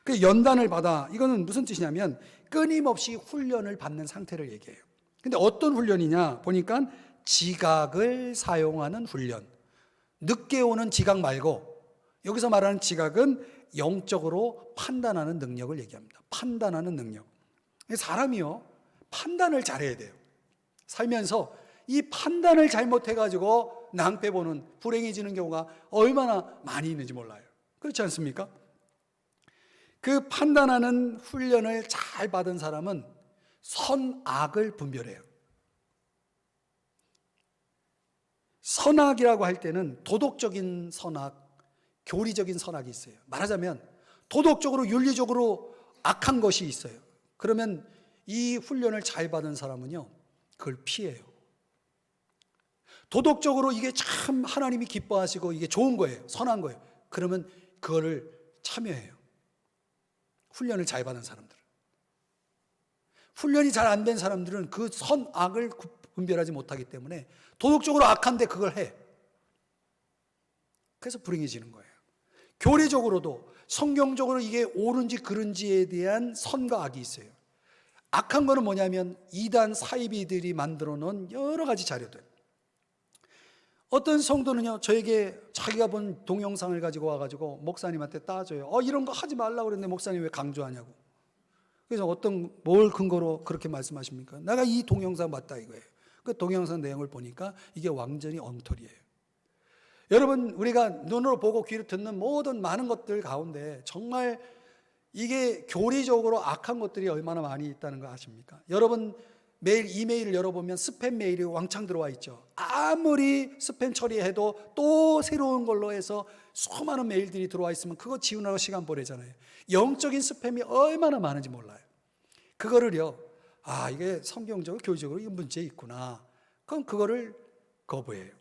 그 연단을 받아, 이거는 무슨 뜻이냐면 끊임없이 훈련을 받는 상태를 얘기해요. 근데 어떤 훈련이냐 보니까 지각을 사용하는 훈련. 늦게 오는 지각 말고, 여기서 말하는 지각은 영적으로 판단하는 능력을 얘기합니다. 판단하는 능력. 사람이요, 판단을 잘해야 돼요. 살면서 이 판단을 잘못해가지고 낭패보는, 불행해지는 경우가 얼마나 많이 있는지 몰라요. 그렇지 않습니까? 그 판단하는 훈련을 잘 받은 사람은 선악을 분별해요. 선악이라고 할 때는 도덕적인 선악, 교리적인 선악이 있어요. 말하자면 도덕적으로 윤리적으로 악한 것이 있어요. 그러면 이 훈련을 잘 받은 사람은요, 그걸 피해요. 도덕적으로 이게 참 하나님이 기뻐하시고 이게 좋은 거예요, 선한 거예요. 그러면 그거를 참여해요. 훈련을 잘 받은 사람들은. 훈련이 잘 안 된 사람들은 그 선악을 분별하지 못하기 때문에 도덕적으로 악한데 그걸 해. 그래서 불행해지는 거예요. 교리적으로도, 성경적으로 이게 옳은지 그른지에 대한 선과 악이 있어요. 악한 거는 뭐냐면 이단 사이비들이 만들어 놓은 여러 가지 자료들. 어떤 성도는요, 저에게 자기가 본 동영상을 가지고 와가지고 목사님한테 따져요. 이런 거 하지 말라고 그랬는데 목사님 왜 강조하냐고. 그래서 뭘 근거로 그렇게 말씀하십니까? 내가 이 동영상 봤다 이거예요. 그 동영상 내용을 보니까 이게 완전히 엉터리예요. 여러분, 우리가 눈으로 보고 귀로 듣는 모든 많은 것들 가운데 정말 이게 교리적으로 악한 것들이 얼마나 많이 있다는 거 아십니까? 여러분, 매일 이메일을 열어보면 스팸 메일이 왕창 들어와 있죠. 아무리 스팸 처리해도 또 새로운 걸로 해서 수많은 메일들이 들어와 있으면 그거 지우느라고 시간 보내잖아요. 영적인 스팸이 얼마나 많은지 몰라요. 그거를요, 이게 성경적으로 교리적으로 이 문제 있구나. 그럼 그거를 거부해요.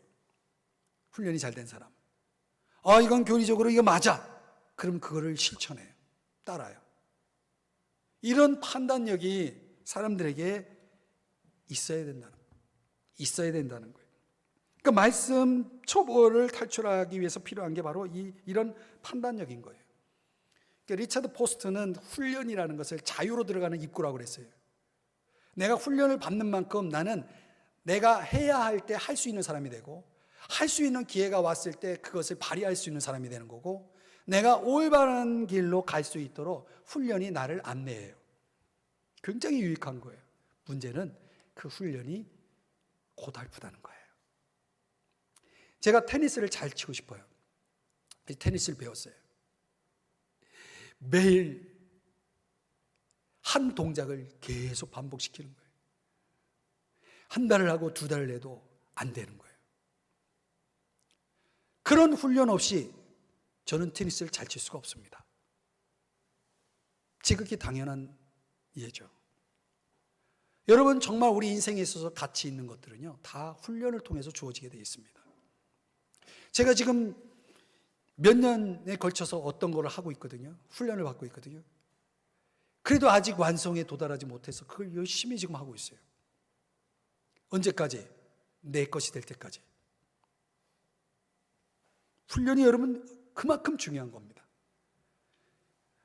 훈련이 잘 된 사람. 이건 교리적으로 이거 맞아. 그럼 그거를 실천해요. 따라요. 이런 판단력이 사람들에게 있어야 된다는 거예요. 그러니까 말씀 초보를 탈출하기 위해서 필요한 게 바로 이런 판단력인 거예요. 그러니까 리차드 포스트는 훈련이라는 것을 자유로 들어가는 입구라고 그랬어요. 내가 훈련을 받는 만큼 나는 내가 해야 할 때 할 수 있는 사람이 되고, 할 수 있는 기회가 왔을 때 그것을 발휘할 수 있는 사람이 되는 거고, 내가 올바른 길로 갈 수 있도록 훈련이 나를 안내해요. 굉장히 유익한 거예요. 문제는 그 훈련이 고달프다는 거예요. 제가 테니스를 잘 치고 싶어요. 테니스를 배웠어요. 매일 한 동작을 계속 반복시키는 거예요. 한 달을 하고 두 달을 해도 안 되는 거예요. 그런 훈련 없이 저는 테니스를 잘 칠 수가 없습니다. 지극히 당연한 예죠. 여러분, 정말 우리 인생에 있어서 가치 있는 것들은요, 다 훈련을 통해서 주어지게 되어 있습니다. 제가 지금 몇 년에 걸쳐서 어떤 거를 하고 있거든요. 훈련을 받고 있거든요. 그래도 아직 완성에 도달하지 못해서 그걸 열심히 지금 하고 있어요. 언제까지? 내 것이 될 때까지. 훈련이 여러분 그만큼 중요한 겁니다.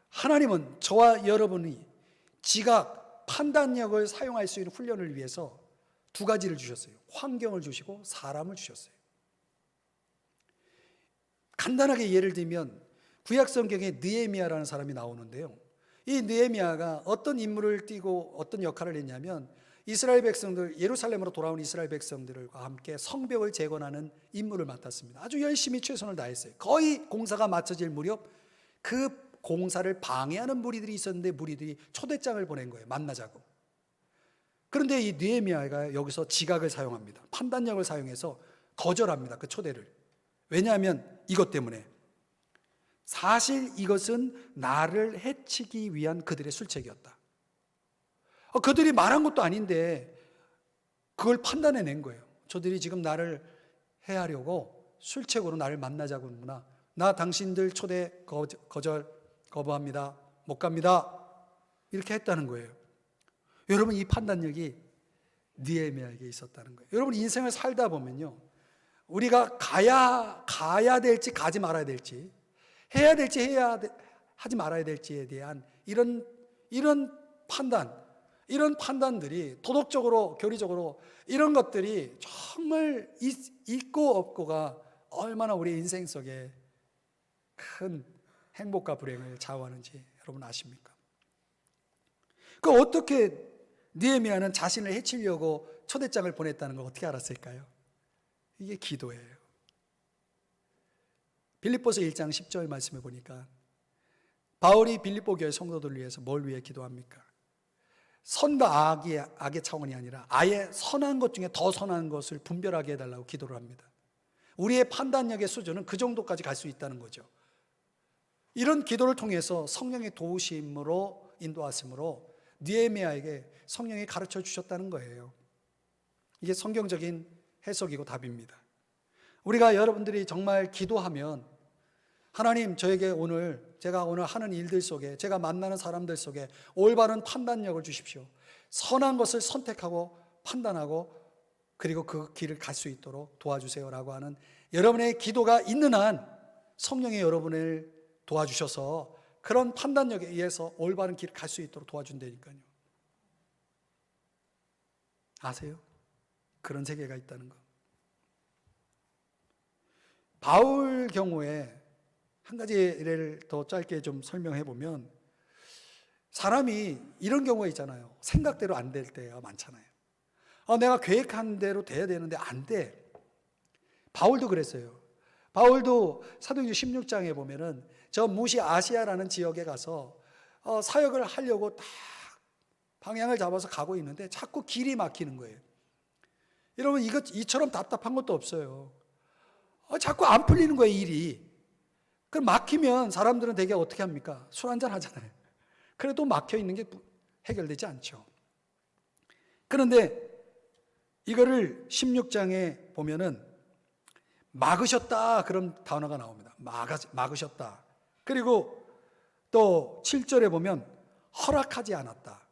하나님은 저와 여러분이 지각, 판단력을 사용할 수 있는 훈련을 위해서 두 가지를 주셨어요. 환경을 주시고 사람을 주셨어요. 간단하게 예를 들면 구약 성경에 느헤미야라는 사람이 나오는데요. 이 느헤미야가 어떤 임무를 띠고 어떤 역할을 했냐면 이스라엘 백성들, 예루살렘으로 돌아온 이스라엘 백성들과 함께 성벽을 재건하는 임무를 맡았습니다. 아주 열심히 최선을 다했어요. 거의 공사가 마쳐질 무렵 그 공사를 방해하는 무리들이 있었는데 무리들이 초대장을 보낸 거예요. 만나자고. 그런데 이 느헤미야가 여기서 지각을 사용합니다. 판단력을 사용해서 거절합니다. 그 초대를. 왜냐하면 이것 때문에 사실 이것은 나를 해치기 위한 그들의 술책이었다. 그들이 말한 것도 아닌데 그걸 판단해낸 거예요. 저들이 지금 나를 해하려고 술책으로 나를 만나자고 하는구나. 나 당신들 초대 거부합니다. 못 갑니다. 이렇게 했다는 거예요. 여러분, 이 판단력이 느헤미야에게 있었다는 거예요. 여러분, 인생을 살다 보면요, 우리가 가야 될지 가지 말아야 될지, 해야 될지 하지 말아야 될지에 대한 이런 이런 판단들이 도덕적으로, 교리적으로 이런 것들이 정말 있고 없고가 얼마나 우리 인생 속에 큰 행복과 불행을 좌우하는지 여러분 아십니까? 어떻게 느헤미야는 자신을 해치려고 초대장을 보냈다는 걸 어떻게 알았을까요? 이게 기도예요. 빌립보서 1장 10절 말씀해 보니까 바울이 빌립보 교회 성도들을 위해서 뭘 위해 기도합니까? 선과 악의 차원이 아니라 아예 선한 것 중에 더 선한 것을 분별하게 해달라고 기도를 합니다. 우리의 판단력의 수준은 그 정도까지 갈 수 있다는 거죠. 이런 기도를 통해서 성령의 도우심으로, 인도하심으로 느헤미야에게 성령이 가르쳐 주셨다는 거예요. 이게 성경적인 해석이고 답입니다. 우리가 여러분들이 정말 기도하면 하나님, 저에게 제가 오늘 하는 일들 속에, 제가 만나는 사람들 속에 올바른 판단력을 주십시오. 선한 것을 선택하고 판단하고 그리고 그 길을 갈 수 있도록 도와주세요라고 하는 여러분의 기도가 있는 한 성령이 여러분을 도와주셔서 그런 판단력에 의해서 올바른 길을 갈 수 있도록 도와준다니까요. 아세요? 그런 세계가 있다는 거. 바울 경우에 한 가지 예를 더 짧게 좀 설명해 보면, 사람이 이런 경우가 있잖아요. 생각대로 안 될 때가 많잖아요. 내가 계획한 대로 돼야 되는데 안 돼. 바울도 그랬어요. 바울도 사도행전 16장에 보면은 저 무시 아시아라는 지역에 가서 사역을 하려고 딱 방향을 잡아서 가고 있는데 자꾸 길이 막히는 거예요. 여러분, 이처럼 답답한 것도 없어요. 자꾸 안 풀리는 거예요, 일이. 그럼 막히면 사람들은 되게 어떻게 합니까? 술 한잔 하잖아요. 그래도 막혀 있는 게 해결되지 않죠. 그런데 이거를 16장에 보면은 막으셨다, 그런 단어가 나옵니다. 막으셨다. 그리고 또 7절에 보면 허락하지 않았다.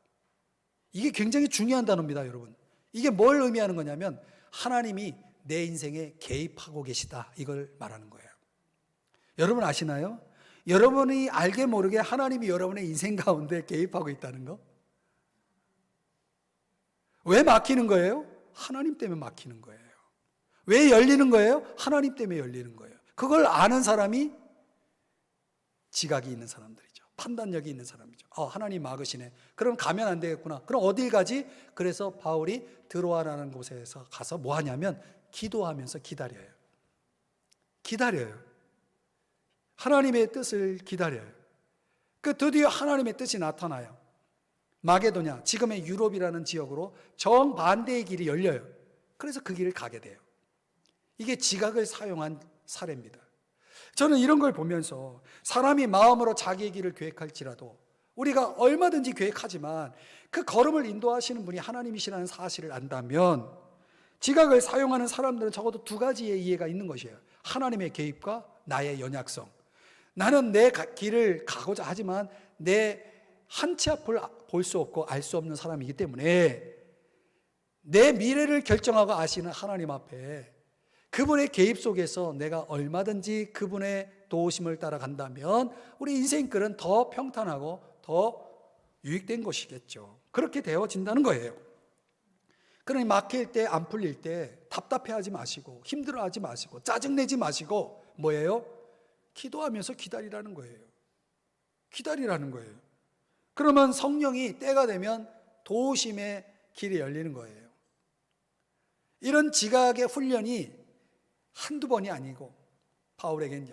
이게 굉장히 중요한 단어입니다, 여러분. 이게 뭘 의미하는 거냐면 하나님이 내 인생에 개입하고 계시다, 이걸 말하는 거예요. 여러분 아시나요? 여러분이 알게 모르게 하나님이 여러분의 인생 가운데 개입하고 있다는 거? 왜 막히는 거예요? 하나님 때문에 막히는 거예요. 왜 열리는 거예요? 하나님 때문에 열리는 거예요. 그걸 아는 사람이 지각이 있는 사람들이죠. 판단력이 있는 사람이죠. 하나님 막으시네. 그럼 가면 안 되겠구나. 그럼 어딜 가지? 그래서 바울이 드로아라는 곳에서 가서 뭐 하냐면 기도하면서 기다려요. 기다려요. 하나님의 뜻을 기다려요. 드디어 하나님의 뜻이 나타나요. 마게도냐, 지금의 유럽이라는 지역으로 정반대의 길이 열려요. 그래서 그 길을 가게 돼요. 이게 지각을 사용한 사례입니다. 저는 이런 걸 보면서 사람이 마음으로 자기의 길을 계획할지라도 우리가 얼마든지 계획하지만 그 걸음을 인도하시는 분이 하나님이시라는 사실을 안다면 지각을 사용하는 사람들은 적어도 두 가지의 이해가 있는 것이에요. 하나님의 개입과 나의 연약성. 나는 내 길을 가고자 하지만 내 한 치 앞을 볼 수 없고 알 수 없는 사람이기 때문에 내 미래를 결정하고 아시는 하나님 앞에 그분의 개입 속에서 내가 얼마든지 그분의 도우심을 따라간다면 우리 인생길은 더 평탄하고 더 유익된 것이겠죠. 그렇게 되어진다는 거예요. 그러니 막힐 때, 안 풀릴 때 답답해하지 마시고 힘들어하지 마시고 짜증내지 마시고 뭐예요? 기도하면서 기다리라는 거예요. 기다리라는 거예요. 그러면 성령이 때가 되면 도우심의 길이 열리는 거예요. 이런 지각의 훈련이 한두 번이 아니고 바울에게는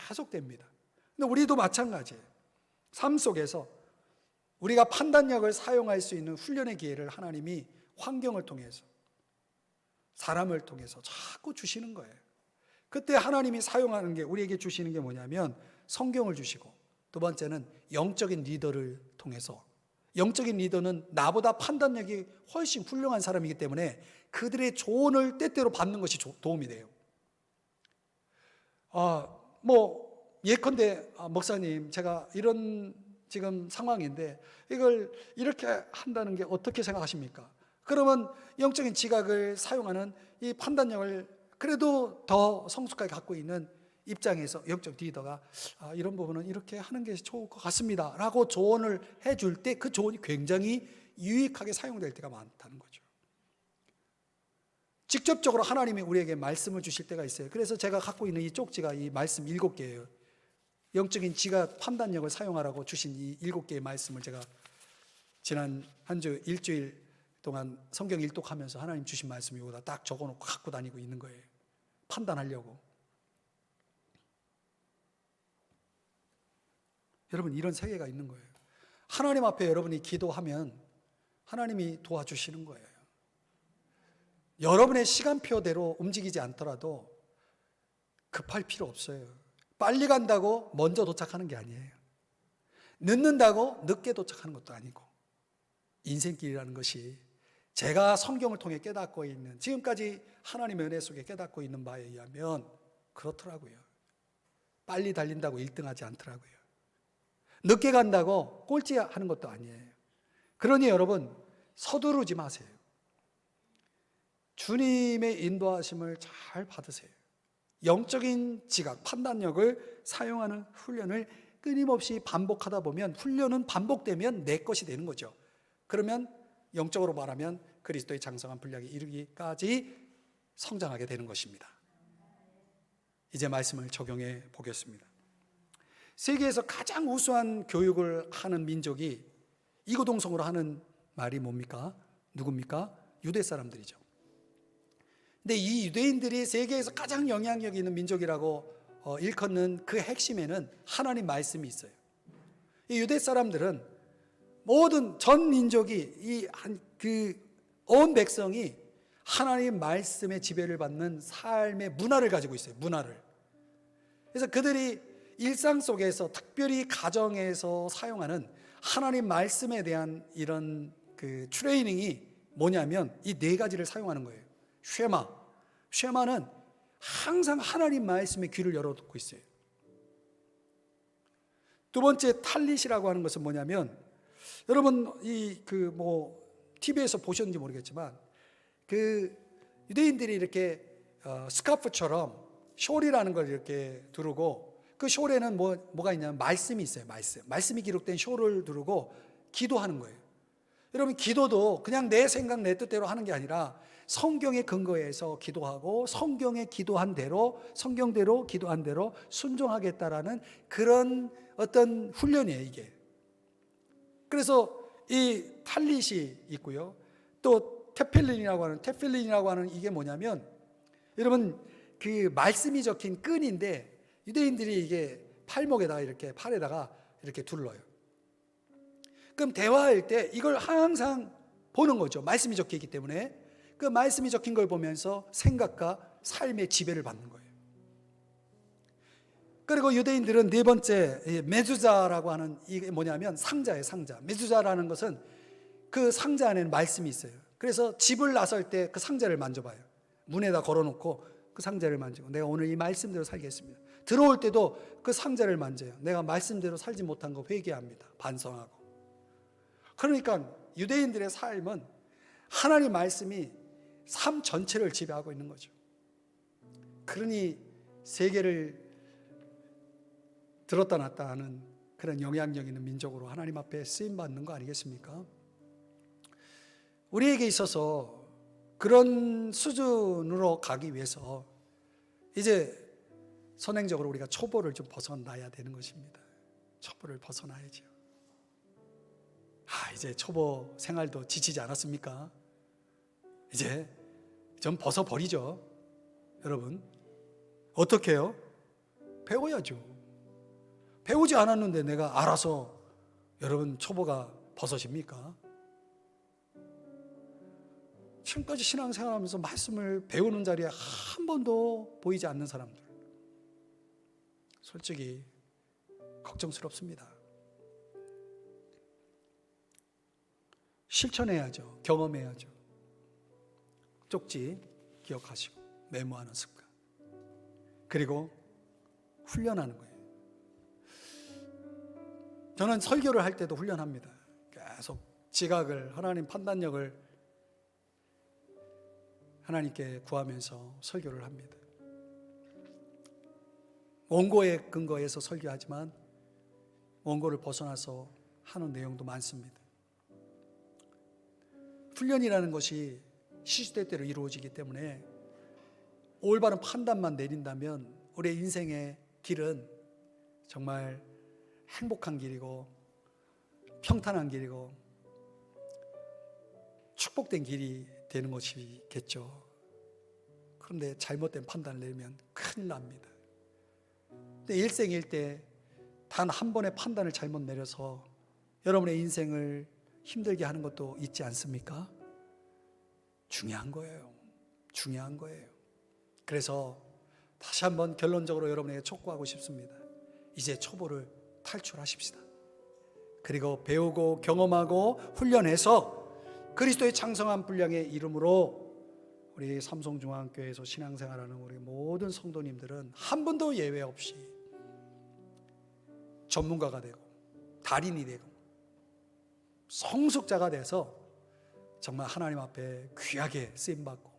계속됩니다. 근데 우리도 마찬가지예요. 삶 속에서 우리가 판단력을 사용할 수 있는 훈련의 기회를 하나님이 환경을 통해서, 사람을 통해서 자꾸 주시는 거예요. 그때 하나님이 사용하는 게, 우리에게 주시는 게 뭐냐면 성경을 주시고, 두 번째는 영적인 리더를 통해서, 영적인 리더는 나보다 판단력이 훨씬 훌륭한 사람이기 때문에 그들의 조언을 때때로 받는 것이 도움이 돼요. 예컨대 목사님, 제가 이런 지금 상황인데 이걸 이렇게 한다는 게 어떻게 생각하십니까? 그러면 영적인 지각을 사용하는 이 판단력을 그래도 더 성숙하게 갖고 있는 입장에서 영적 리더가 이런 부분은 이렇게 하는 게 좋을 것 같습니다 라고 조언을 해줄 때 그 조언이 굉장히 유익하게 사용될 때가 많다는 거죠. 직접적으로 하나님이 우리에게 말씀을 주실 때가 있어요. 그래서 제가 갖고 있는 이 쪽지가 이 말씀 7개예요. 영적인 지각 판단력을 사용하라고 주신 이 7개의 말씀을 제가 지난 한 주 일주일 동안 성경 일독하면서 하나님 주신 말씀 이거다 딱 적어놓고 갖고 다니고 있는 거예요. 판단하려고. 여러분, 이런 세계가 있는 거예요. 하나님 앞에 여러분이 기도하면 하나님이 도와주시는 거예요. 여러분의 시간표대로 움직이지 않더라도 급할 필요 없어요. 빨리 간다고 먼저 도착하는 게 아니에요. 늦는다고 늦게 도착하는 것도 아니고, 인생길이라는 것이 제가 성경을 통해 깨닫고 있는, 지금까지 하나님의 은혜 속에 깨닫고 있는 바에 의하면 그렇더라고요. 빨리 달린다고 1등하지 않더라고요. 늦게 간다고 꼴찌하는 것도 아니에요. 그러니 여러분, 서두르지 마세요. 주님의 인도하심을 잘 받으세요. 영적인 지각, 판단력을 사용하는 훈련을 끊임없이 반복하다 보면, 훈련은 반복되면 내 것이 되는 거죠. 그러면 영적으로 말하면 그리스도의 장성한 분량에 이르기까지 성장하게 되는 것입니다. 이제 말씀을 적용해 보겠습니다. 세계에서 가장 우수한 교육을 하는 민족이 이구동성으로 하는 말이 뭡니까? 누굽니까? 유대 사람들이죠. 근데 이 유대인들이 세계에서 가장 영향력 있는 민족이라고 일컫는 그 핵심에는 하나님 말씀이 있어요. 이 유대 사람들은 모든 전 민족이 온 백성이 하나님 말씀의 지배를 받는 삶의 문화를 가지고 있어요. 문화를. 그래서 그들이 일상 속에서 특별히 가정에서 사용하는 하나님 말씀에 대한 이런 트레이닝이 뭐냐면 이 네 가지를 사용하는 거예요. 쉐마는 항상 하나님 말씀에 귀를 열어두고 있어요. 두 번째 탈릿이라고 하는 것은 뭐냐면, 여러분 TV에서 보셨는지 모르겠지만 유대인들이 이렇게 스카프처럼 숄이라는 걸 이렇게 두르고, 그 숄에는 뭐가 있냐면 말씀이 있어요. 말씀이 기록된 숄을 두르고 기도하는 거예요. 여러분, 기도도 그냥 내 생각 내 뜻대로 하는 게 아니라 성경의 근거에서 기도하고 성경대로 기도한 대로 순종하겠다라는 그런 어떤 훈련이에요, 이게. 그래서 이 탈릿이 있고요. 또 테필린이라고 하는 이게 뭐냐면, 여러분 그 말씀이 적힌 끈인데 유대인들이 이게 팔목에다가 팔에다가 이렇게 둘러요. 그럼 대화할 때 이걸 항상 보는 거죠. 말씀이 적혀 있기 때문에 그 말씀이 적힌 걸 보면서 생각과 삶의 지배를 받는 거예요. 그리고 유대인들은 네 번째 메두자라고 하는 이게 뭐냐면 상자예요. 상자. 메두자라는 것은 그 상자 안에는 말씀이 있어요. 그래서 집을 나설 때 그 상자를 만져봐요. 문에다 걸어놓고 그 상자를 만지고, 내가 오늘 이 말씀대로 살겠습니다. 들어올 때도 그 상자를 만져요. 내가 말씀대로 살지 못한 거 회개합니다. 반성하고. 그러니까 유대인들의 삶은 하나님 말씀이 삶 전체를 지배하고 있는 거죠. 그러니 세계를 들었다 놨다 하는 그런 영향력 있는 민족으로 하나님 앞에 쓰임받는 거 아니겠습니까? 우리에게 있어서 그런 수준으로 가기 위해서 이제 선행적으로 우리가 초보를 좀 벗어나야 되는 것입니다. 초보를 벗어나야죠. 이제 초보 생활도 지치지 않았습니까? 이제 좀 벗어버리죠. 여러분, 어떻게 해요? 배워야죠. 배우지 않았는데 내가 알아서 여러분 초보가 벗어집니까? 지금까지 신앙생활하면서 말씀을 배우는 자리에 한 번도 보이지 않는 사람들, 솔직히 걱정스럽습니다. 실천해야죠. 경험해야죠. 쪽지 기억하시고 메모하는 습관, 그리고 훈련하는 거예요. 저는 설교를 할 때도 훈련합니다. 계속 지각을, 하나님 판단력을 하나님께 구하면서 설교를 합니다. 원고에 근거해서 설교하지만 원고를 벗어나서 하는 내용도 많습니다. 훈련이라는 것이 시시때때로 이루어지기 때문에 올바른 판단만 내린다면 우리의 인생의 길은 정말 행복한 길이고 평탄한 길이고 축복된 길이 되는 것이겠죠. 그런데 잘못된 판단을 내리면 큰일 납니다. 근데 일생일대 단 한 번의 판단을 잘못 내려서 여러분의 인생을 힘들게 하는 것도 있지 않습니까? 중요한 거예요. 중요한 거예요. 그래서 다시 한번 결론적으로 여러분에게 촉구하고 싶습니다. 이제 초보를 탈출하십시다. 그리고 배우고 경험하고 훈련해서 그리스도의 창성한 분량의 이름으로 우리 삼성중앙교회에서 신앙생활하는 우리 모든 성도님들은 한 번도 예외 없이 전문가가 되고 달인이 되고 성숙자가 돼서 정말 하나님 앞에 귀하게 쓰임받고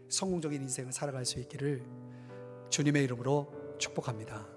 성공적인 인생을 살아갈 수 있기를 주님의 이름으로 축복합니다.